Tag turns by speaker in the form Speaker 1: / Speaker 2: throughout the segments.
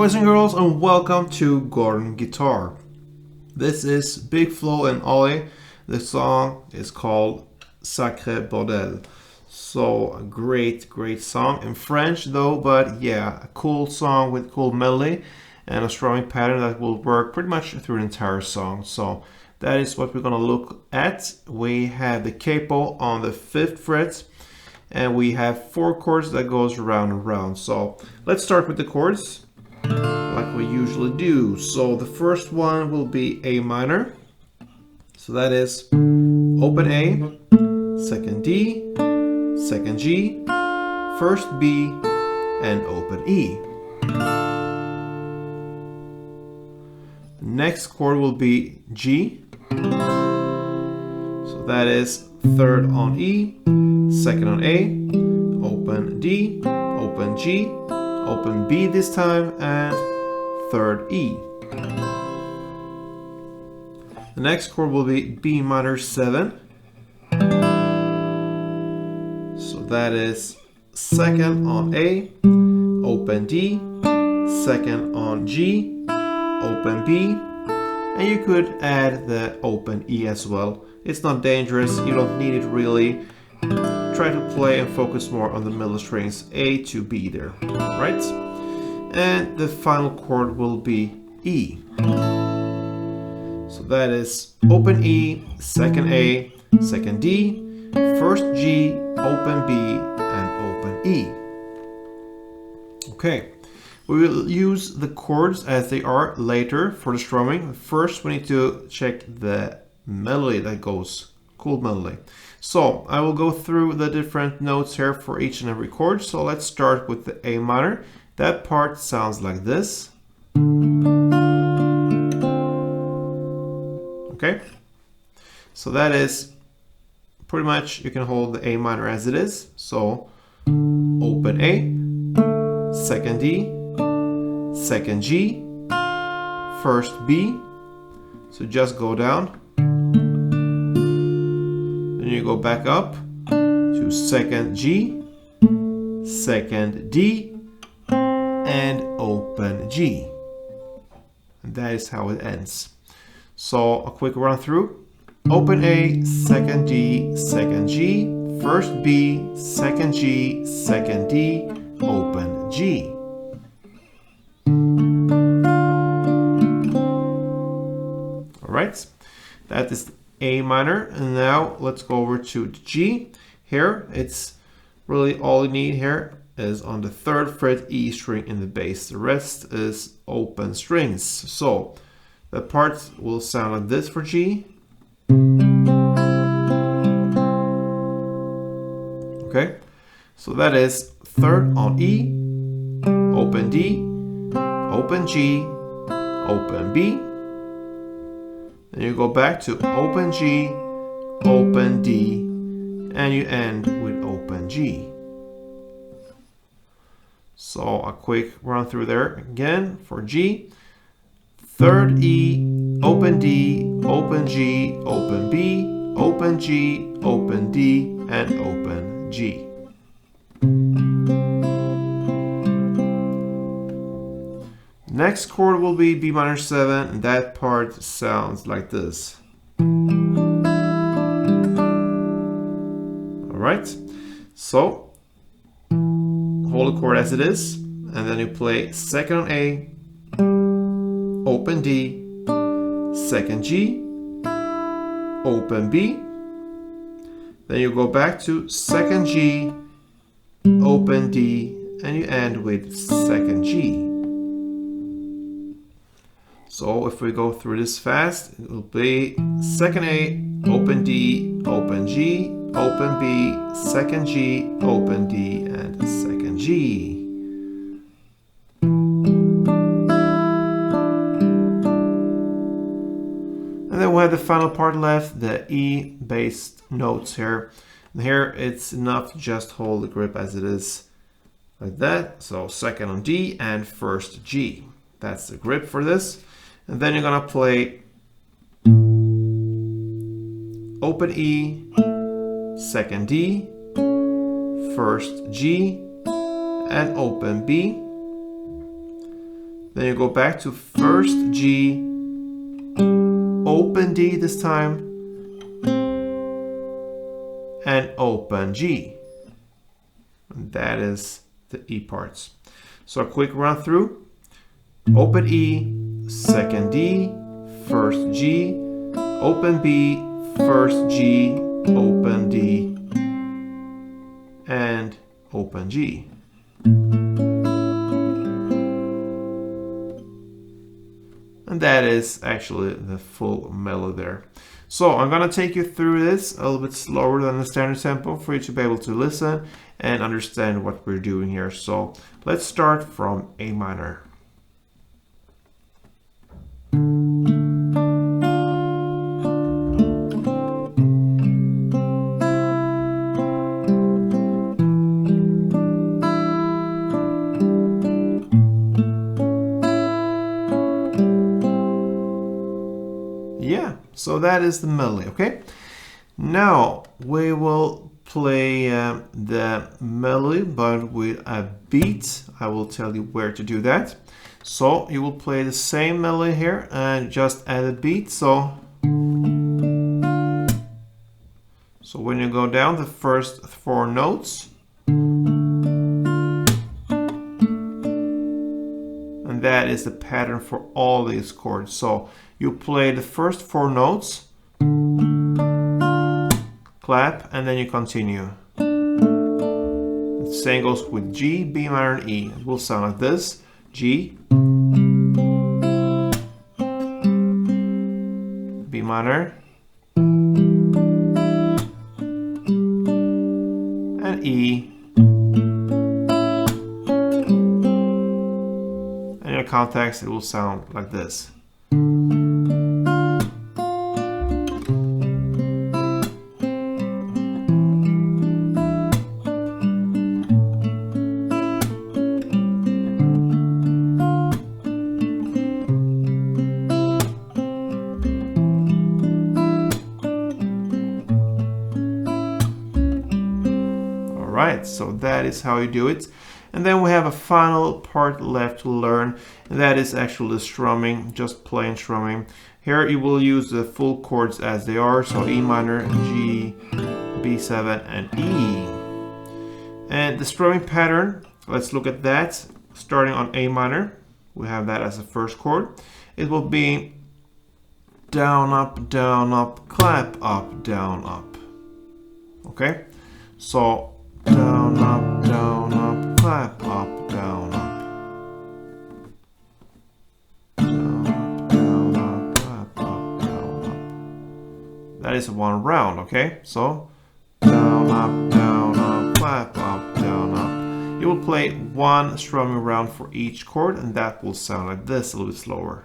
Speaker 1: boys and girls, and welcome to Gordon Guitar. This is BIGFLO and OLI. The song is called Sacré Bordel. So a great song in French though, but yeah, a cool song with cool melody and a strumming pattern that will work pretty much through the entire song. So that is what we're gonna look at. We have the capo on the 5th fret, and we have 4 chords that goes round and round. So let's start with the chords like we usually do. So the first one will be A minor. So that is open A, 2nd D, 2nd G, 1st B, and open E. The next chord will be G. So that is 3rd on E, 2nd on A, open D, open G, open B this time, and 3rd E. The next chord will be B minor 7. So that is 2nd on A, open D, 2nd on G, open B, and you could add the open E as well. It's not dangerous, you don't need it really. Try to play and focus more on the middle strings A to B there, right? And the final chord will be E. So that is open E, 2nd A, 2nd D, 1st G, open B, and open E. Okay, we will use the chords as they are later for the strumming. First, we need to check the melody that goes, cool melody. So I will go through the different notes here for each and every chord. So let's start with the A minor. That part sounds like this. Okay, so that is pretty much, you can hold the A minor as it is. So open A, 2nd D, 2nd G, 1st B. So just go down. Then you go back up to 2nd G, 2nd D, and open G. And that is how it ends. So a quick run through. Open A, 2nd D, 2nd G, 1st B, 2nd G, 2nd D, open G. Alright, that is A minor. And now let's go over to the G. Here, it's really all you need here is on the 3rd fret E string in the bass. The rest is open strings. So the part will sound like this for G. Okay, so that is 3rd on E, open D, open G, open B. Then you go back to open G, open D, and you end with open G. So a quick run through there again for G. 3rd E, open D, open G, open B, open G, open D, and open G. Next chord will be B minor 7, and that part sounds like this. Alright, so hold the chord as it is, and then you play 2nd on A, open D, 2nd G, open B. Then you go back to 2nd G, open D, and you end with 2nd G. So if we go through this fast, it will be 2nd A, open D, open G, open B, 2nd G, open D, and 2nd G. And then we have the final part left, the E-based notes here. And here it's enough to just hold the grip as it is, like that. So 2nd on D and 1st G. That's the grip for this. And then you're gonna play open E, 2nd D, 1st G, and open B. Then you go back to first G, open D this time, and open G. And that is the E parts. So a quick run through. Open E, second D, first G, open B, first G, open D, and open G. And that is actually the full melody there. So I'm going to take you through this a little bit slower than the standard tempo for you to be able to listen and understand what we're doing here. So let's start from A minor. Yeah, so that is the melody, okay? Now we will play the melody, but with a beat. I will tell you where to do that. So you will play the same melody here and just add a beat. So when you go down the first 4 notes, and that is the pattern for all these chords. So you play the first 4 notes, clap, and then you continue. The same goes with G, B minor, and E. It will sound like this: G, B minor, and E. And in context, it will sound like this. Alright, so that is how you do it. And then we have a final part left to learn, and that is actually the strumming, just plain strumming. Here you will use the full chords as they are, so E minor, G, B7, and E. And the strumming pattern, let's look at that. Starting on A minor, we have that as the first chord. It will be down, up, clap, down, up. Okay? So down, up, clap, down, up. Down, up, clap, down, up. That is one round, okay? So down, up, clap, down, up. You will play one strumming round for each chord, and that will sound like this, a little bit slower.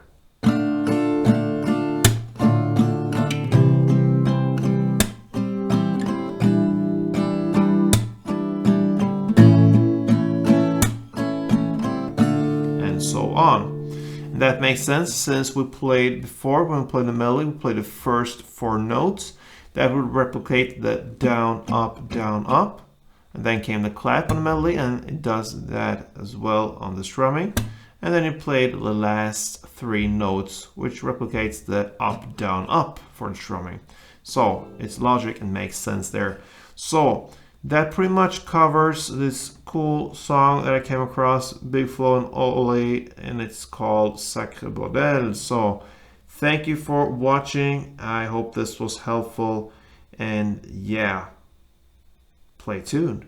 Speaker 1: On. And that makes sense since we played before, when we played the melody, we played the first 4 notes. That would replicate the down, up, and then came the clap on the melody, and it does that as well on the strumming. And then you played the last 3 notes, which replicates the up for the strumming. So it's logic and makes sense there. So that pretty much covers this cool song that I came across, BIGFLO and OLI, and it's called Sacré Bordel. So thank you for watching. I hope this was helpful, and yeah, play tuned.